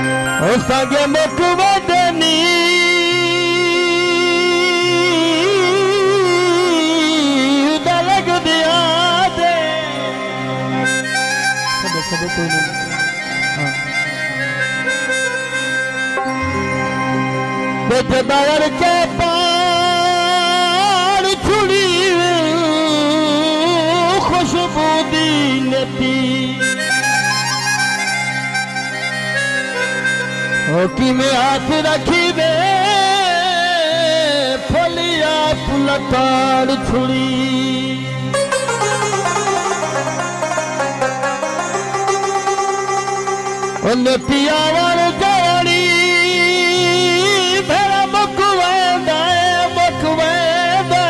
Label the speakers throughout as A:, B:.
A: Osage mokwadeni dalag diya de sabe कोई नहीं हाँ बेजदार के पार छुड़ी खुशबू दी नती की में हाथ रखी दे फलिया पुलतार छुड़ी नतिया वर जानी भेड़ा मकवे दे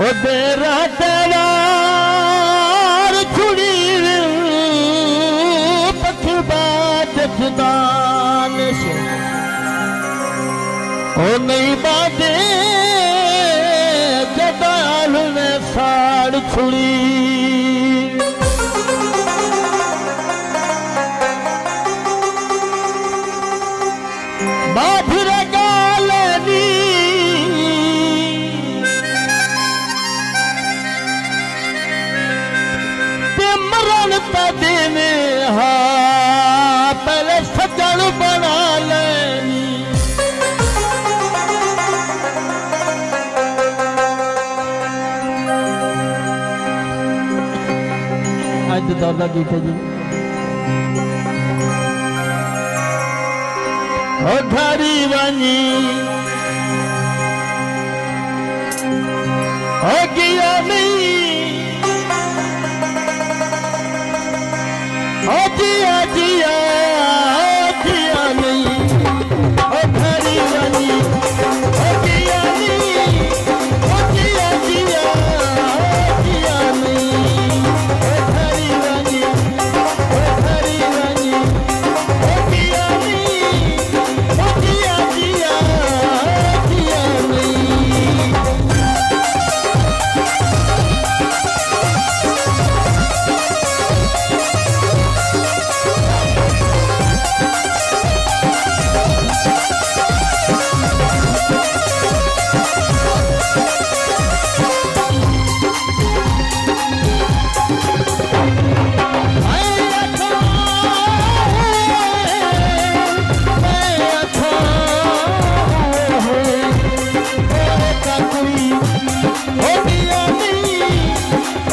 A: ओ दे रातवार छुड़ी जदान से ओ नहीं बाजे जदाल ने साड़ छुड़ी बाफिर गालनी ते मरण पदे में हा पहले सजन बना लेनी आज दादा गीत है जी ओ घरी बनी ओ गया नहीं